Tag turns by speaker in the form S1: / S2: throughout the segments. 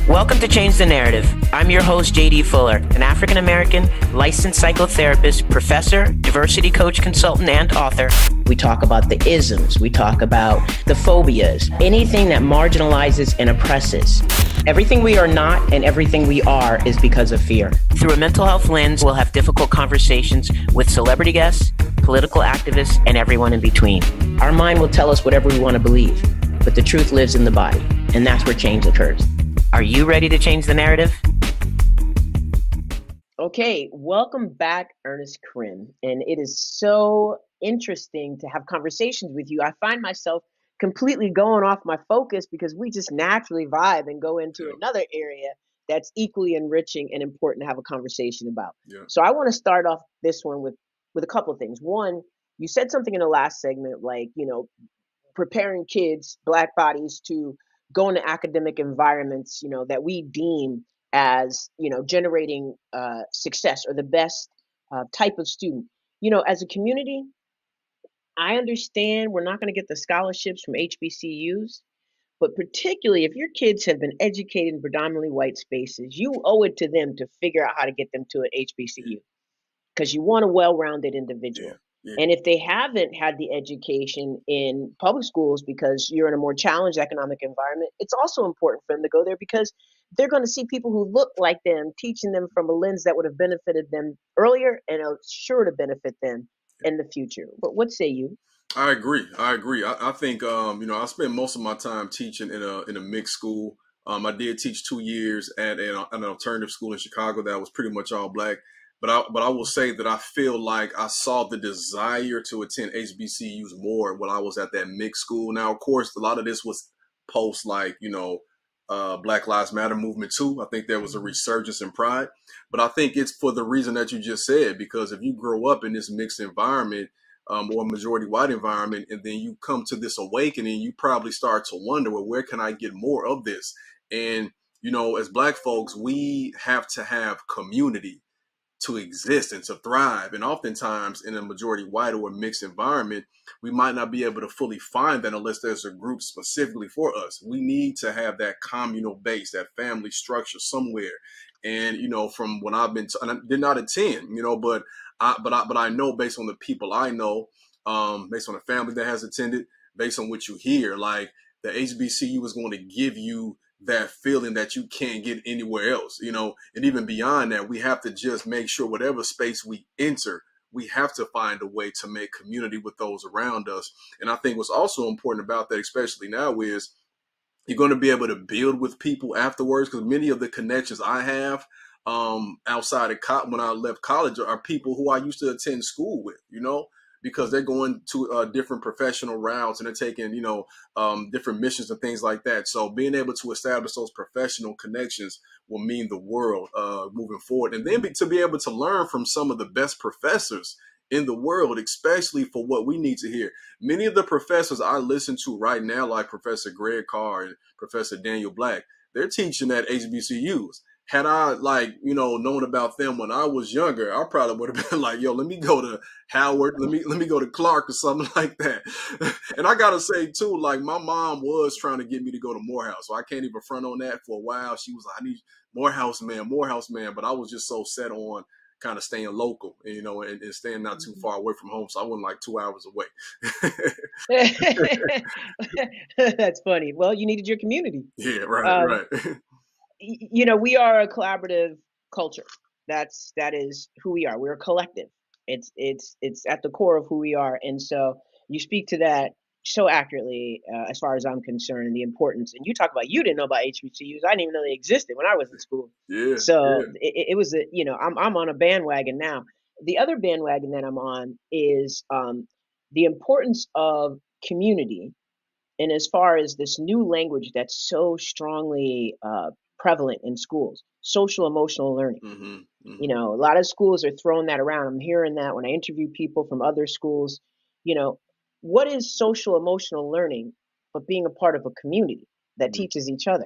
S1: Welcome to Change the Narrative. I'm your host, JD Fuller, an African-American licensed psychotherapist, professor, diversity coach, consultant, and author. We talk about the isms. We talk about the phobias, anything that marginalizes and oppresses. Everything we are not and everything we are is because of fear. Through a mental health lens, we'll have difficult conversations with celebrity guests, political activists, and everyone in between. Our mind will tell us whatever we want to believe, but the truth lives in the body, and that's where change occurs. Are you ready to change the narrative? Okay, welcome back, Ernest Krim. And it is so interesting to have conversations with you. I find myself completely going off my focus because we just naturally vibe and go into another area that's equally enriching and important to have a conversation about. So I want to start off this one with a couple of things. One, you said something in the last segment, like, preparing kids, Black bodies, to go into academic environments, that we deem as, generating success or the best type of student. As a community, I understand we're not going to get the scholarships from HBCUs, but particularly if your kids have been educated in predominantly white spaces, you owe it to them to figure out how to get them to an HBCU because you want a well-rounded individual. And if they haven't had the education in public schools because you're in a more challenged economic environment, it's also important for them to go there because they're going to see people who look like them, teaching them from a lens that would have benefited them earlier and are sure to benefit them in the future. But what say you?
S2: I agree. I think, I spent most of my time teaching in a mixed school. I did teach 2 years at an alternative school in Chicago that was pretty much all Black. But I will say that I feel like I saw the desire to attend HBCUs more when I was at that mixed school. Now, of course, a lot of this was post Black Lives Matter movement too. I think there was a resurgence in pride, but I think it's for the reason that you just said, because if you grow up in this mixed environment or majority white environment, and then you come to this awakening, you probably start to wonder, well, where can I get more of this? And, as Black folks, we have to have community to exist and to thrive. And oftentimes in a majority white or mixed environment, we might not be able to fully find that unless there's a group specifically for us. We need to have that communal base, that family structure somewhere. And, from when I've been, and I did not attend, but I know based on the people I know, based on the family that has attended, based on what you hear, like the HBCU is going to give you that feeling that you can't get anywhere else, and even beyond that, we have to just make sure whatever space we enter, we have to find a way to make community with those around us. And I think what's also important about that, especially now, is you're going to be able to build with people afterwards, because many of the connections I have outside of when I left college are people who I used to attend school with, because they're going to different professional routes and they're taking, different missions and things like that. So being able to establish those professional connections will mean the world moving forward. And then to be able to learn from some of the best professors in the world, especially for what we need to hear. Many of the professors I listen to right now, like Professor Greg Carr and Professor Daniel Black, they're teaching at HBCUs. Had I known about them when I was younger, I probably would have been like, yo, let me go to Howard. Let me go to Clark or something like that. And I got to say too, like my mom was trying to get me to go to Morehouse. So I can't even front on that for a while. She was like, I need Morehouse, man. But I was just so set on kind of staying local, and staying not too far away from home. So I wasn't like 2 hours away.
S1: That's funny. Well, you needed your community.
S2: Yeah, right.
S1: We are a collaborative culture. That is who we are. We're a collective. It's at the core of who we are. And so you speak to that so accurately, as far as I'm concerned, and the importance. And you talk about, you didn't know about HBCUs. I didn't even know they existed when I was in school.
S2: Yeah.
S1: So it was I'm on a bandwagon now. The other bandwagon that I'm on is the importance of community. And as far as this new language that's so strongly prevalent in schools, social emotional learning.
S2: Mm-hmm.
S1: A lot of schools are throwing that around. I'm hearing that when I interview people from other schools. What is social emotional learning but being a part of a community that teaches each other?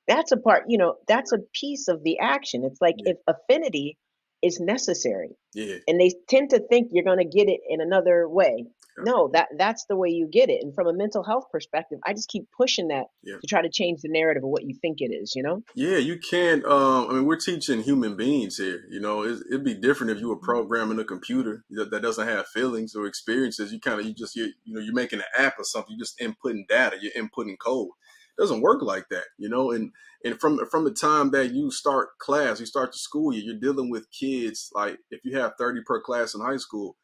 S1: That's a part, that's a piece of the action. It's like if affinity is necessary, and they tend to think you're going to get it in another way. No, that's the way you get it. And from a mental health perspective, I just keep pushing that
S2: Yeah.
S1: to try to change the narrative of what you think it is, you know?
S2: Yeah, you can't. I mean, we're teaching human beings here. You know, it'd be different if you were programming a computer that doesn't have feelings or experiences. You're making an app or something. You're just inputting data. You're inputting code. It doesn't work like that. You know, and from the time that you start class, you start the school year, you're dealing with kids. Like if you have 30 per class in high school,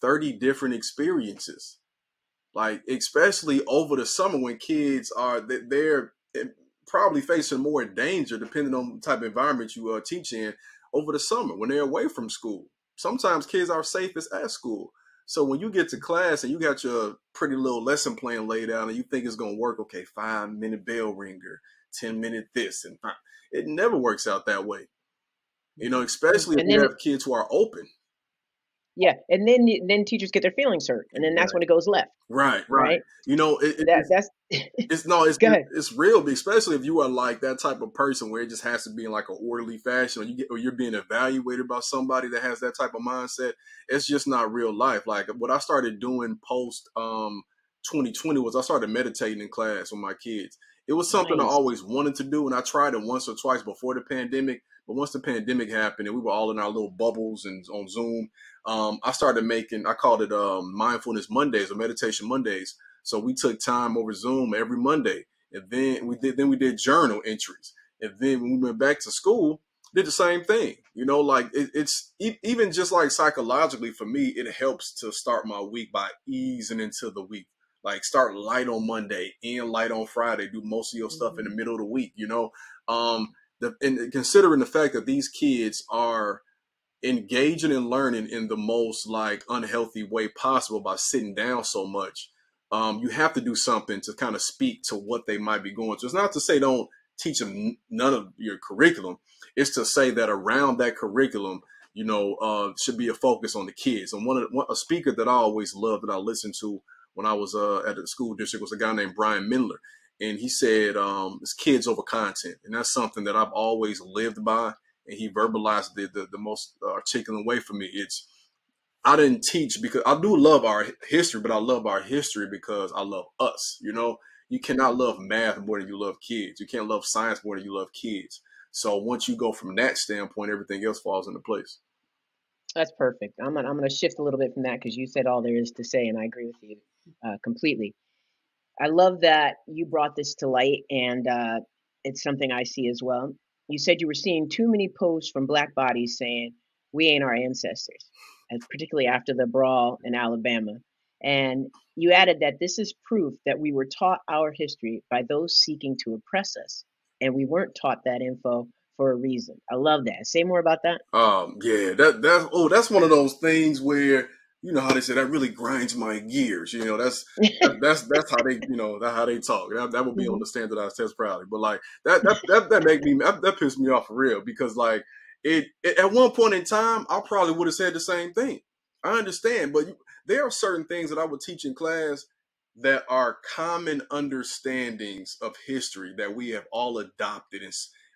S2: 30 different experiences. Like especially over the summer when kids they're probably facing more danger depending on the type of environment you teach in over the summer when they're away from school. Sometimes kids are safest at school. So when you get to class and you got your pretty little lesson plan laid out and you think it's going to work, okay, 5-minute bell ringer, 10-minute this, and it never works out that way. You know, especially if
S1: And
S2: you
S1: then
S2: have kids who are open.
S1: yeah, and then teachers get their feelings hurt, and then that's when it goes left,
S2: Right.
S1: right?
S2: You know,
S1: That's
S2: it's no,
S1: go ahead.
S2: it's real, especially if you are like that type of person where it just has to be in like an orderly fashion, or you're being evaluated by somebody that has that type of mindset. It's just not real life. Like what I started doing post 2020 was I started meditating in class with my kids. It was something I
S1: Nice.
S2: always wanted to do, and I tried it once or twice before the pandemic. But once the pandemic happened and we were all in our little bubbles and on Zoom, I started I called it Mindfulness Mondays or Meditation Mondays. So we took time over Zoom every Monday, and then we did journal entries, and then when we went back to school, did the same thing. You know, like it's even just like psychologically for me, it helps to start my week by easing into the week. Like start light on Monday, end light on Friday, do most of your stuff in the middle of the week. You know, and considering the fact that these kids are engaging and learning in the most like unhealthy way possible by sitting down so much, you have to do something to kind of speak to what they might be going through. It's not to say don't teach them none of your curriculum. It's to say that around that curriculum, should be a focus on the kids. And a speaker that I always loved that I listened to when I was at the school district was a guy named Brian Mindler. And he said, it's kids over content. And that's something that I've always lived by. And he verbalized the most articulate way for me. I didn't teach because I do love our history, but I love our history because I love us. You know, you cannot love math more than you love kids. You can't love science more than you love kids. So once you go from that standpoint, everything else falls into place.
S1: That's perfect. I'm gonna shift a little bit from that because you said all there is to say, and I agree with you completely. I love that you brought this to light, and it's something I see as well. You said you were seeing too many posts from Black bodies saying we ain't our ancestors, and particularly after the brawl in Alabama. And you added that this is proof that we were taught our history by those seeking to oppress us, and we weren't taught that info for a reason. I love that. Say more about that.
S2: Yeah, that's one of those things where you know how they say that really grinds my gears. You know, that's how they that's how they talk. That would be on
S1: Mhm.
S2: the standardized test probably, but like that make me that pissed me off for real because like it at one point in time I probably would have said the same thing. I understand, but there are certain things that I would teach in class that are common understandings of history that we have all adopted and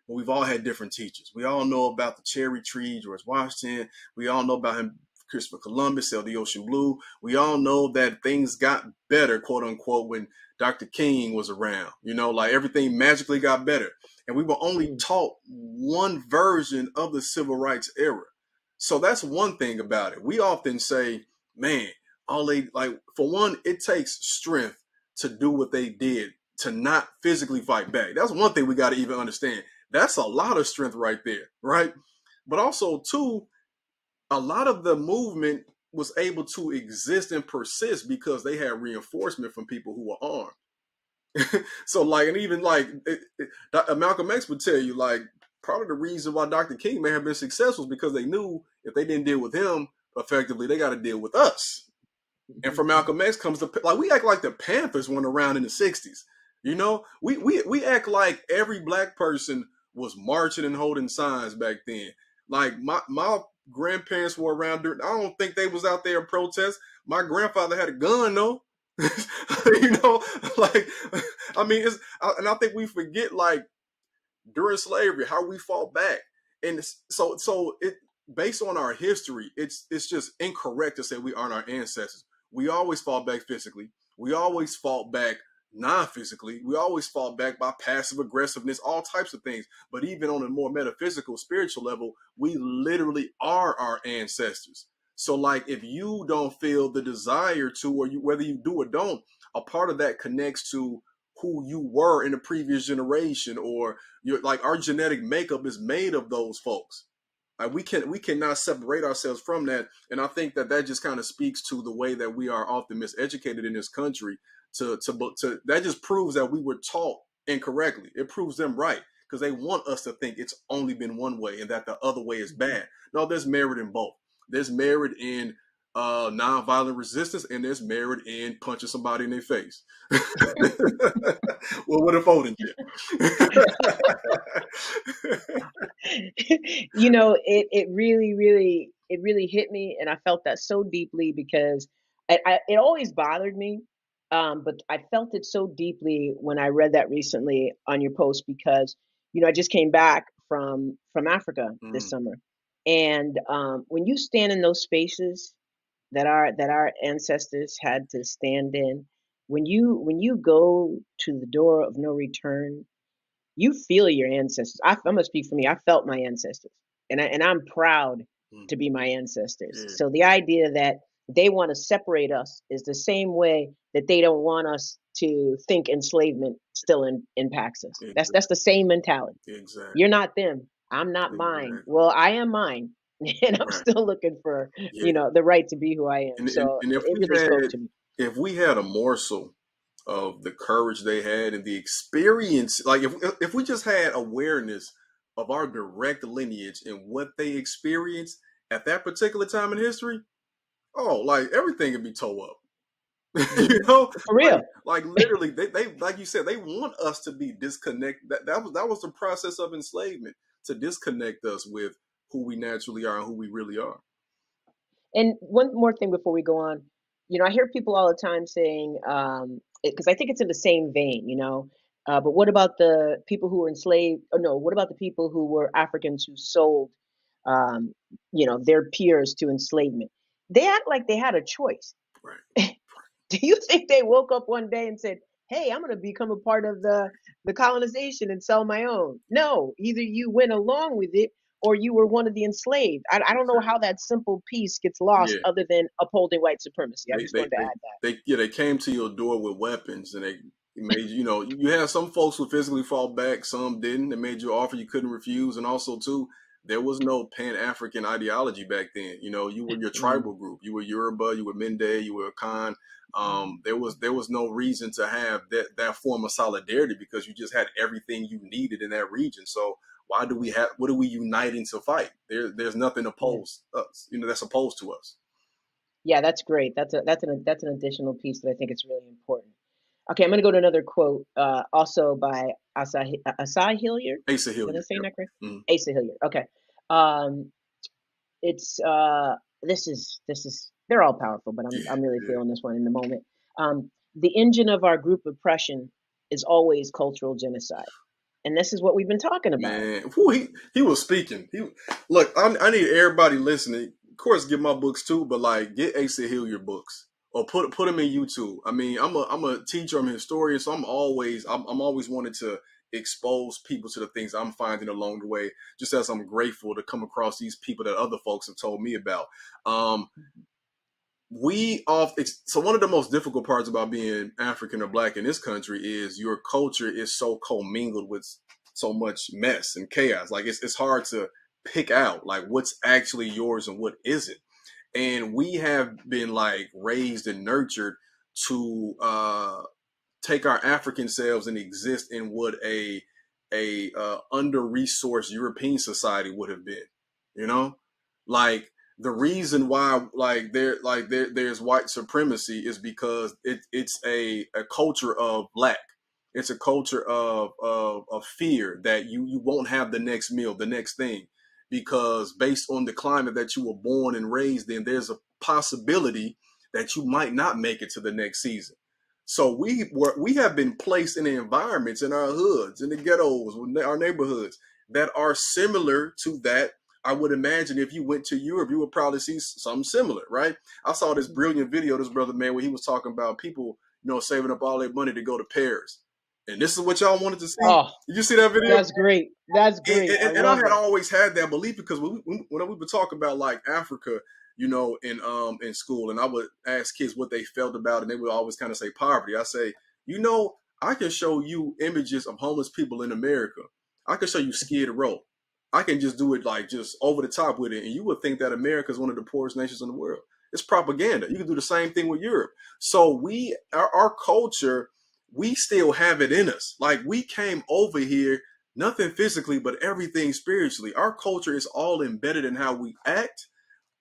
S2: we've all had different teachers. We all know about the cherry tree, George Washington. We all know about him, Christopher Columbus, sailed the ocean blue. We all know that things got better, quote unquote, when Dr. King was around. You know, like everything magically got better. And we were only taught one version of the civil rights era. So that's one thing about it. We often say, man, for one, it takes strength to do what they did, to not physically fight back. That's one thing we got to even understand. That's a lot of strength right there, right? But also, too, a lot of the movement was able to exist and persist because they had reinforcement from people who were armed. So, like, and even like Malcolm X would tell you, like, part of the reason why Dr. King may have been successful is because they knew if they didn't deal with him effectively, they got to deal with us. And from Malcolm X comes we act like the Panthers weren't around in the 60s. You know, we act like every black person was marching and holding signs back then. Like my grandparents were around during, I don't think they was out there in protest. My grandfather had a gun though. You know, like I mean and I think we forget like during slavery how we fought back. And so it based on our history, it's just incorrect to say we aren't our ancestors. we always fall back physically. We always fall back non-physically. We always fall back by passive aggressiveness, all types of things. But even on a more metaphysical, spiritual level, we literally are our ancestors. So like if you don't feel the desire to, or you, whether you do or don't, a part of that connects to who you were in the previous generation, or you're like our genetic makeup is made of those folks. Like we cannot separate ourselves from that. And I think that that just kind of speaks to the way that we are often miseducated in this country. To that just proves that we were taught incorrectly. It proves them right, because they want us to think it's only been one way and that the other way is bad. No, there's merit in both. There's merit in nonviolent resistance, and there's merit in punching somebody in their face. Well, what a voting
S1: You know, it really hit me, and I felt that so deeply because it always bothered me, but I felt it so deeply when I read that recently on your post because I just came back from Africa this
S2: Mm,
S1: summer, and when you stand in those spaces that our ancestors had to stand in, when you go to the door of no return, you feel your ancestors. I'm gonna speak for me. I felt my ancestors, and I'm proud
S2: mm,
S1: to be my ancestors.
S2: yeah,
S1: So the idea that they want to separate us is the same way that they don't want us to think enslavement still impacts us. That's
S2: exactly,
S1: the same mentality.
S2: exactly,
S1: You're not them. I'm not mine.
S2: exactly.
S1: Well, I am mine, and I'm
S2: Right.
S1: still looking for
S2: Yeah.
S1: the right to be who I am. So
S2: And
S1: it really spoke to me.
S2: if we had a morsel of the courage they had and the experience, like if we just had awareness of our direct lineage and what they experienced at that particular time in history, oh, like everything would be towed up. You
S1: Hmm.
S2: know,
S1: For real.
S2: like literally, they like you said, they want us to be disconnected. That was the process of enslavement, to disconnect us with who we naturally are and who we really are.
S1: And one more thing before we go on, I hear people all the time saying, because I think it's in the same vein, but what about the people who were enslaved? Oh, no, what about the people who were Africans who sold, um, their peers to enslavement? They act like they had a choice.
S2: Right.
S1: Do you think they woke up one day and said, "Hey, I'm going to become a part of the colonization and sell my own"? No, either you went along with it or you were one of the enslaved. I don't know how that simple piece gets lost
S2: Yeah.
S1: other than upholding white supremacy. I
S2: They
S1: just
S2: they
S1: wanted to
S2: they
S1: add that.
S2: they came to your door with weapons, and they made you had some folks who physically fought back, some didn't. They made you an offer you couldn't refuse, and also too, there was no Pan African ideology back then. You were your
S1: Mm,
S2: tribal group. You were Yoruba, you were Mende, you were Khan.
S1: mhm.
S2: There was no reason to have that form of solidarity, because you just had everything you needed in that region. So why do we have? What are we uniting to fight? There's nothing
S1: Yeah,
S2: opposed us. That's opposed to us.
S1: yeah, that's great. That's an additional piece that I think is really important. Okay, I'm going to go to another quote, also by Asa Hilliard.
S2: Asa
S1: Did I
S2: Hilliard.
S1: say
S2: Yep.
S1: that correct?
S2: Mhm.
S1: Asa Hilliard. Okay. Um, it's this is they're all powerful, but I'm
S2: Yeah,
S1: I'm really
S2: yeah.
S1: feeling this one in the moment. The engine of our group oppression is always cultural genocide, and this is what we've been talking about.
S2: Man, he was speaking. Look. I need everybody listening. Of course, get my books too, but like get Asa Hilliard books, or put them in YouTube. I mean, I'm a teacher. I'm a historian, so I'm always wanting to expose people to the things I'm finding along the way. Just as I'm grateful to come across these people that other folks have told me about. Um, so one of the most difficult parts about being African or black in this country is your culture is so commingled with so much mess and chaos. Like it's hard to pick out like what's actually yours and what isn't. And we have been like raised and nurtured to take our African selves and exist in what a under resourced European society would have been. You know, like the reason why there's white supremacy is because it's a culture of lack. It's a culture of fear that you won't have the next meal, the next thing, because based on the climate that you were born and raised in, there's a possibility that you might not make it to the next season. So we have been placed in environments in our hoods, in the ghettos, in our neighborhoods that are similar to that I would imagine if you went to Europe, you would probably see something similar, right? I saw this brilliant video, this brother man, where he was talking about people, saving up all their money to go to Paris. And this is what y'all wanted to see.
S1: Oh,
S2: Did you see that video?
S1: that's great. That's
S2: And,
S1: great. I
S2: and, and I
S1: love
S2: had
S1: it.
S2: always had that belief because when we would talk about like Africa, in school, and I would ask kids what they felt about it, and they would always kind of say poverty. I say, I can show you images of homeless people in America. I can show you Skid Row. I can just do it like just over the top with it, and you would think that America is one of the poorest nations in the world. It's propaganda. You can do the same thing with Europe. So our culture, we still have it in us. Like we came over here, nothing physically, but everything spiritually. Our culture is all embedded in how we act.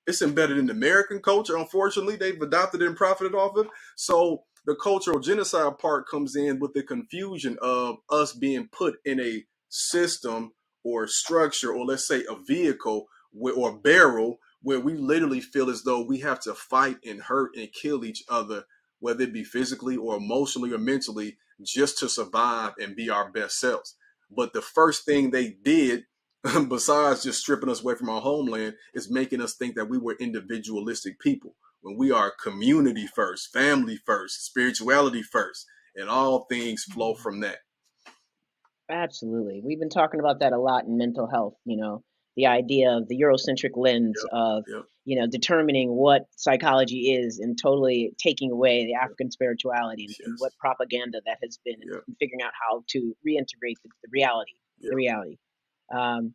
S2: It's embedded in the American culture. Unfortunately, they've adopted it and profited off of it. So the cultural genocide part comes in with the confusion of us being put in a system or structure, or let's say a vehicle or barrel, where we literally feel as though we have to fight and hurt and kill each other, whether it be physically or emotionally or mentally, just to survive and be our best selves. But the first thing they did, besides just stripping us away from our homeland, is making us think that we were individualistic people, when we are community first, family first, spirituality first, and all things flow from that.
S1: Absolutely. We've been talking about that a lot in mental health, the idea of the Eurocentric lens
S2: Yep,
S1: of,
S2: yep,
S1: determining what psychology is and totally taking away the
S2: yep,
S1: African spirituality and what
S2: yes,
S1: propaganda that has been,
S2: yep,
S1: and figuring out how to reintegrate the reality, the
S2: yep.
S1: reality. Um,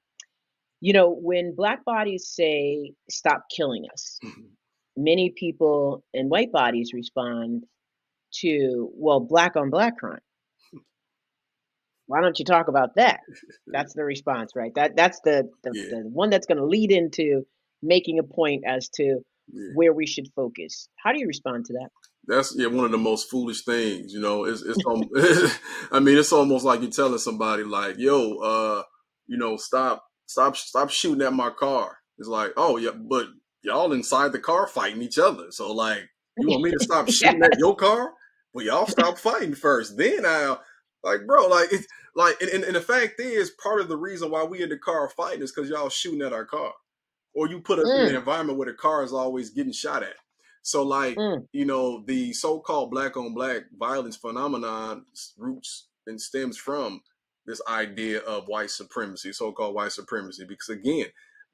S1: when Black bodies say, stop killing us, many people in white bodies respond to, well, Black on Black crime. Why don't you talk about that? That's the response, right? That's
S2: Yeah,
S1: the one that's going to lead into making a point as to
S2: yeah.
S1: where we should focus. How do you respond to that?
S2: That's one of the most foolish things. I mean, it's almost like you're telling somebody like, "Yo, stop shooting at my car." It's like, "Oh yeah, but y'all inside the car fighting each other. So like, you want me to stop shooting at
S1: Yes.
S2: your car? Well, y'all stop fighting first. Then I'll like, bro, like it's like, and the fact is, part of the reason why we in the car fighting is because y'all shooting at our car, or you put us in an
S1: Mm,
S2: environment where the car is always getting shot at. So like,
S1: mm,
S2: the so-called black on black violence phenomenon roots and stems from this idea of white supremacy, so-called white supremacy. Because again,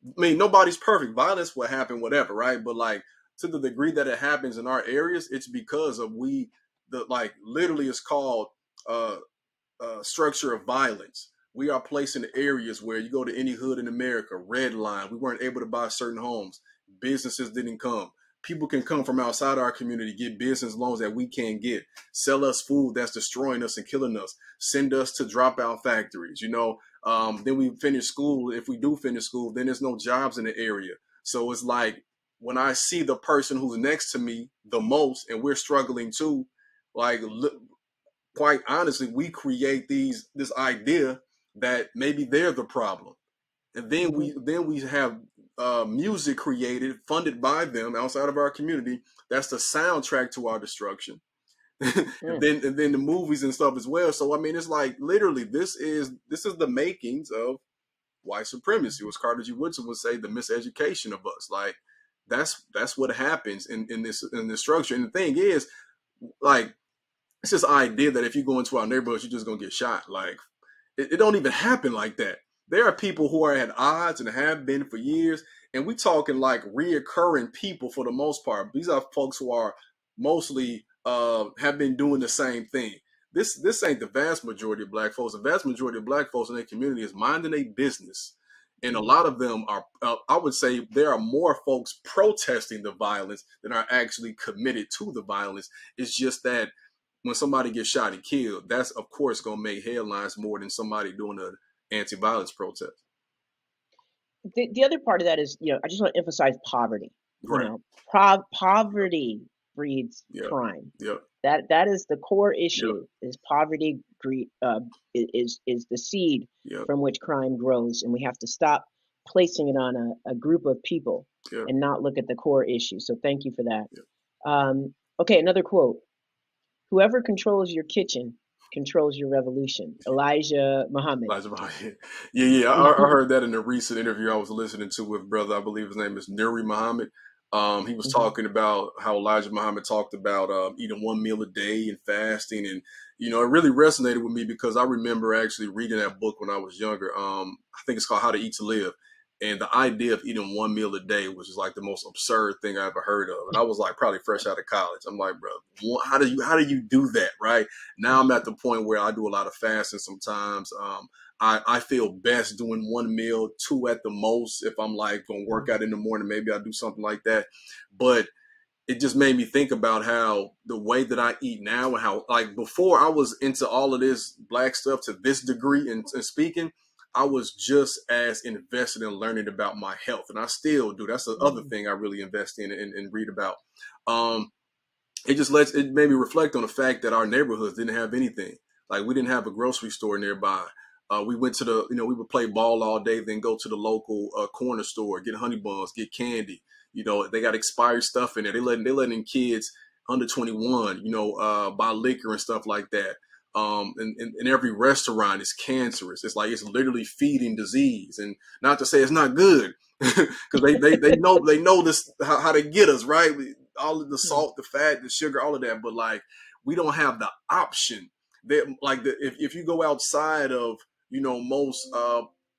S2: I mean, nobody's perfect. Violence will happen, whatever, right? But like, to the degree that it happens in our areas, it's because of like literally it's called uh, structure of violence. We are placed in areas where you go to any hood in America, red line. We weren't able to buy certain homes. Businesses didn't come. People can come from outside our community, get business loans that we can't get, sell us food that's destroying us and killing us, send us to dropout factories. Then we finish school. If we do finish school, then there's no jobs in the area. So it's like when I see the person who's next to me the most, and we're struggling too, like quite honestly, we create this idea that maybe they're the problem, and then
S1: mhm,
S2: we have music created, funded by them outside of our community. That's the soundtrack to our destruction, and
S1: mm.
S2: then the movies and stuff as well. So I mean, it's like literally this is the makings of white supremacy, as Carter G. Woodson would say, the miseducation of us. Like that's what happens in this structure. And the thing is, like, it's this idea that if you go into our neighborhoods, you're just gonna get shot. Like it don't even happen like that. There are people who are at odds and have been for years, and we talking like reoccurring people for the most part. These are folks who are mostly have been doing the same thing. This ain't the vast majority of black folks. The vast majority of black folks in their community is minding a business, and a lot of them are. I would say there are more folks protesting the violence than are actually committed to the violence. It's just that when somebody gets shot and killed, that's of course going to make headlines more than somebody doing an anti-violence protest.
S1: The other part of that is, I just want to emphasize poverty. You
S2: Right.
S1: know, poverty breeds
S2: Yep.
S1: crime.
S2: Yep.
S1: That is the core
S2: Yep.
S1: issue. Is poverty greed is the seed
S2: Yep.
S1: from which crime grows, and we have to stop placing it on a group of people
S2: Yep.
S1: and not look at the core issue. So thank you for that.
S2: Yep.
S1: Okay, another quote: "Whoever controls your kitchen controls your revolution. Elijah Muhammad.
S2: Elijah Muhammad. Yeah. I heard that in a recent interview I was listening to with brother. I believe his name is Nuri Muhammad. He was
S1: Mhm.
S2: talking about how Elijah Muhammad talked about eating one meal a day and fasting, and it really resonated with me because I remember actually reading that book when I was younger. I think it's called How to Eat to Live, and the idea of eating one meal a day was just like the most absurd thing I ever heard of. And I was like probably fresh out of college. I'm like, bro, how do you do that, right? Now I'm at the point where I do a lot of fasting sometimes. I feel best doing one meal, two at the most. If I'm like going to work out in the morning, maybe I'll do something like that. But it just made me think about how the way that I eat now and how, like, before I was into all of this black stuff to this degree and speaking, I was just as invested in learning about my health. And I still do. That's the other
S1: Mhm.
S2: thing I really invest in and read about. Um, it made me reflect on the fact that our neighborhoods didn't have anything. Like, we didn't have a grocery store nearby. We went to we would play ball all day, then go to the local corner store, get honey buns, get candy. They got expired stuff in there. They letting kids under 21, buy liquor and stuff like that. And every restaurant is cancerous. It's like it's literally feeding disease. And not to say it's not good, because they know this how to get us, right. All of the salt, the fat, the sugar, all of that. But like, we don't have the option that, like, if you go outside of most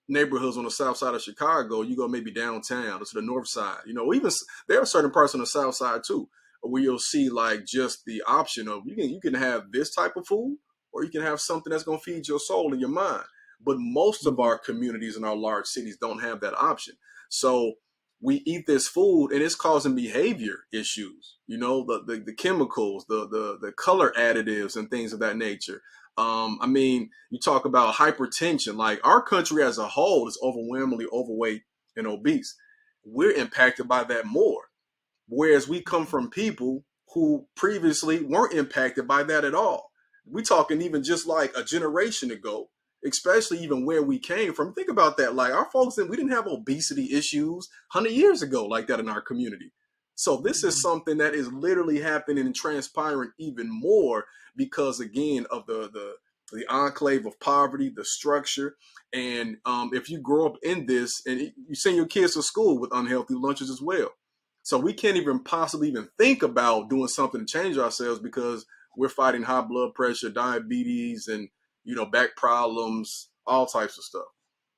S2: neighborhoods on the south side of Chicago, you go maybe downtown or to the north side. Even there are certain parts on the south side too where you'll see like just the option of you can have this type of food, or you can have something that's going to feed your soul and your mind. But most of
S1: Mhm.
S2: our communities in our large cities don't have that option. So we eat this food and it's causing behavior issues, the chemicals, the color additives and things of that nature. I mean, you talk about hypertension, like our country as a whole is overwhelmingly overweight and obese. We're impacted by that more. Whereas we come from people who previously weren't impacted by that at all. We talking even just like a generation ago, especially even where we came from. Think about that. Like, our folks, we didn't have obesity issues 100 years ago like that in our community. So this is
S1: Mhm.
S2: something that is literally happening and transpiring even more because, again, of the enclave of poverty, the structure. And if you grow up in this and you send your kids to school with unhealthy lunches as well. So we can't even possibly even think about doing something to change ourselves because we're fighting high blood pressure, diabetes, and back problems, all types of stuff.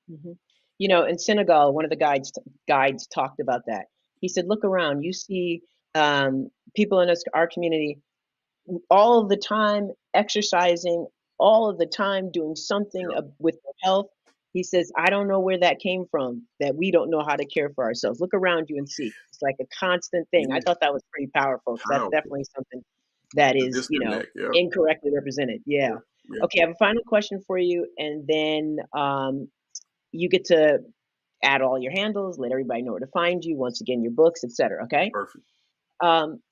S1: Mhm. In Senegal, one of the guides talked about that. He said, "Look around. You see people in our community all of the time exercising, all of the time doing something
S2: Yep.
S1: with their health." He says, "I don't know where that came from, that we don't know how to care for ourselves. Look around you and see. It's like a constant thing." I
S2: Yeah,
S1: thought that was pretty powerful because that's
S2: powerful.
S1: definitely something that
S2: The
S1: is,
S2: disconnect. Yep.
S1: incorrectly represented. Yeah.
S2: Yep. Yep.
S1: Okay, I have a final question for you, and then you get to add all your handles, let everybody know where to find you. Once again, your books, etc. Okay.
S2: Perfect.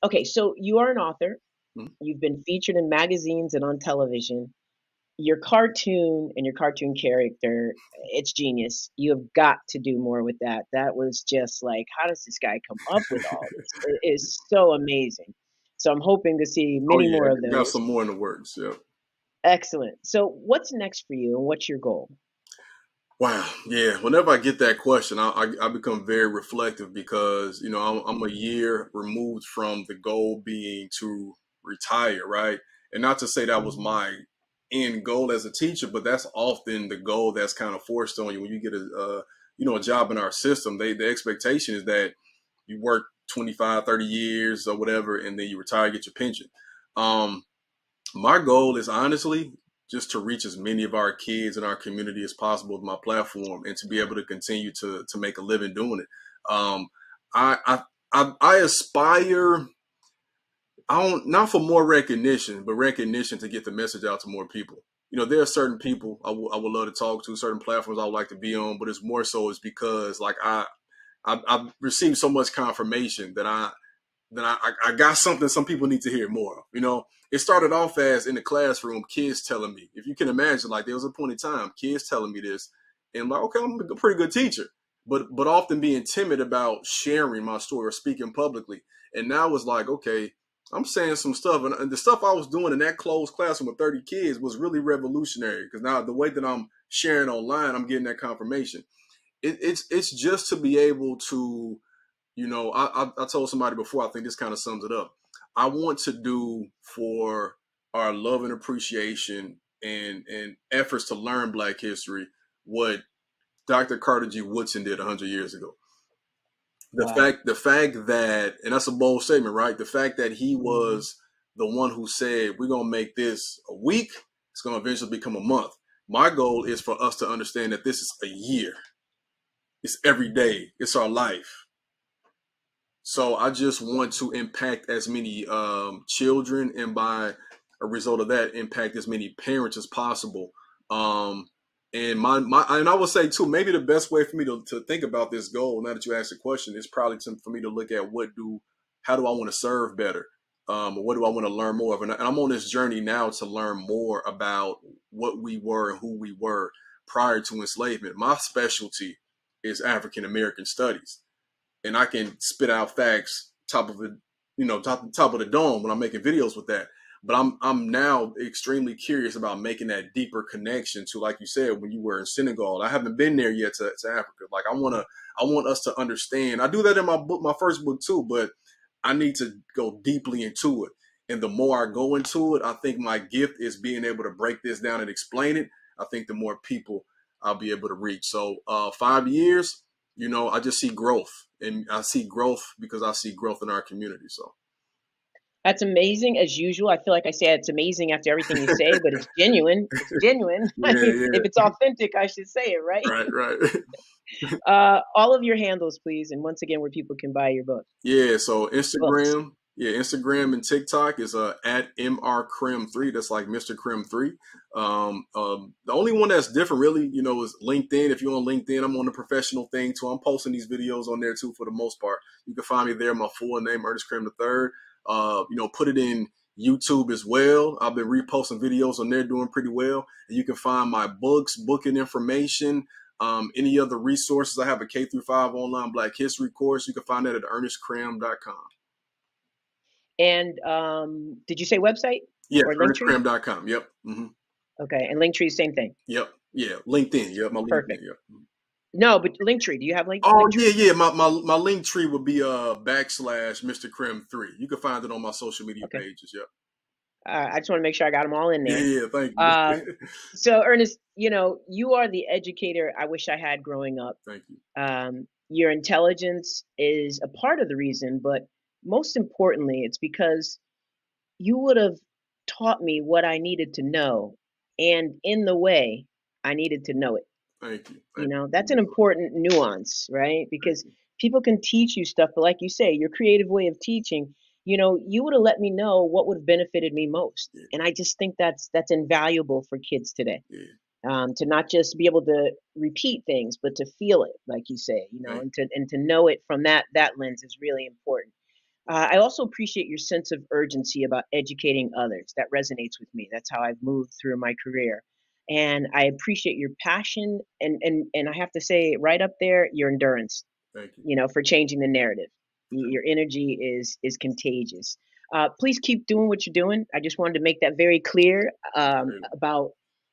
S1: Okay, so you are an author.
S2: Mhm.
S1: You've been featured in magazines and on television. Your cartoon and your cartoon character, it's genius. You have got to do more with that. That was just like, how does this guy come up with all this? It is so amazing. So I'm hoping to see
S2: Oh
S1: many
S2: yeah,
S1: more of
S2: got
S1: those.
S2: some more in the works. Yep.
S1: Excellent. So what's next for you and what's your goal?
S2: Wow. Yeah. Whenever I get that question, I become very reflective because, I'm a year removed from the goal being to retire, right? And not to say that was
S1: Mhm.
S2: my end goal as a teacher, but that's often the goal that's kind of forced on you when you get a job in our system. The expectation is that you work 25, 30 years or whatever, and then you retire, get your pension. Um, my goal is honestly just to reach as many of our kids in our community as possible with my platform and to be able to continue to make a living doing it. I, I, I aspire, I don't, not for more recognition, but recognition to get the message out to more people. There are certain people I would love to talk to, certain platforms I would like to be on, but it's more so is because like I've received so much confirmation that I got something some people need to hear more of. It started off as in the classroom, kids telling me, if you can imagine, like there was a point in time, kids telling me this, and I'm like, okay, I'm a pretty good teacher, but often being timid about sharing my story or speaking publicly. And now it's like, okay, I'm saying some stuff, and the stuff I was doing in that closed classroom with 30 kids was really revolutionary. Because now the way that I'm sharing online, I'm getting that confirmation. It's just to be able to, I told somebody before. I think this kind of sums it up. I want to do for our love and appreciation and efforts to learn Black history what Dr. Carter G. Woodson did 100 years ago.
S1: Wow.
S2: The fact that, and that's a bold statement, right? The fact that he was the one who said, we're going to make this a week, it's going to eventually become a month. My goal is for us to understand that this is a year. It's every day. It's our life. So I just want to impact as many children, and by a result of that, impact as many parents as possible. And and I would say too, maybe the best way for me to think about this goal, now that you asked the question, is probably for me to look at how do I want to serve better? Or what do I want to learn more of? And I'm on this journey now to learn more about what we were and who we were prior to enslavement. My specialty is African American studies, and I can spit out facts top of the dome when I'm making videos with that. But I'm now extremely curious about making that deeper connection to, like you said, when you were in Senegal. I haven't been there yet to Africa. Like I want us to understand. I do that in my book, my first book too, but I need to go deeply into it. And the more I go into it, I think my gift is being able to break this down and explain it. I think the more people I'll be able to reach. So 5 years, I just see growth, and I see growth because I see growth in our community. So.
S1: That's amazing as usual. I feel like I say it's amazing after everything you say, but it's genuine. It's genuine. I
S2: Yeah,
S1: mean,
S2: yeah.
S1: if it's authentic, I should say it, right?
S2: Right.
S1: All of your handles, please, and once again, where people can buy your book.
S2: Yeah, so
S1: Books.
S2: Instagram and TikTok is at MrCrim3. That's like Mr. Crim 3. The only one that's different really, is LinkedIn. If you're on LinkedIn, I'm on the professional thing too. I'm posting these videos on there too for the most part. You can find me there, my full name, Ernest Crim III. Put it in YouTube as well. I've been reposting videos on there, doing pretty well. And you can find my books, booking information, any other resources. I have a K through 5 online Black history course. You can find that at ernestcram.com.
S1: And did you say website?
S2: Yeah,
S1: Or Linktree?
S2: ernestcram.com. Yep. Mm-hmm.
S1: Okay, and Linktree, same thing.
S2: Yep. Yeah. LinkedIn. Yep. My LinkedIn.
S1: Perfect.
S2: Yep.
S1: No, but Linktree. Do you have
S2: Oh
S1: Linktree?
S2: yeah. My link tree would be / Mr. Crim 3. You can find it on my social media
S1: Okay.
S2: pages. Yep.
S1: I just want to make sure I got them all in there.
S2: Yeah. Thank you.
S1: So Ernest, you are the educator I wish I had growing up.
S2: Thank you.
S1: Your intelligence is a part of the reason, but most importantly, it's because you would have taught me what I needed to know, and in the way I needed to know it.
S2: Thank you.
S1: That's an important nuance, right? Because people can teach you stuff, but like you say, your creative way of teaching, you would have let me know what would have benefited me most.
S2: Yeah.
S1: And I just think that's invaluable for kids today.
S2: Yeah.
S1: To not just be able to repeat things, but to feel it, like you say,
S2: Right.
S1: and to know it from that lens is really important. I also appreciate your sense of urgency about educating others. That resonates with me. That's how I've moved through my career, and I appreciate your passion and I have to say, right up there, your endurance.
S2: Thank you.
S1: For changing the narrative. Your energy is contagious. Please keep doing what you're doing. I just wanted to make that very clear about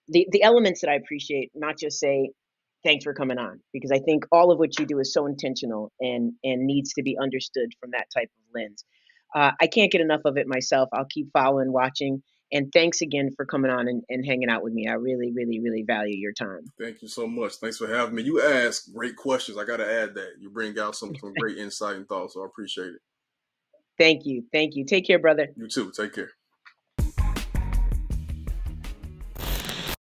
S1: the elements that I appreciate, not just say thanks for coming on, because I think all of what you do is so intentional and needs to be understood from that type of lens. I can't get enough of it myself. I'll keep following, watching, and thanks again for coming on and hanging out with me. I really, really, really value your time.
S2: Thank you so much. Thanks for having me. You ask great questions. I got to add that. You bring out some great insight and thoughts, so I appreciate it.
S1: Thank you. Thank you. Take care, brother.
S2: You too. Take care.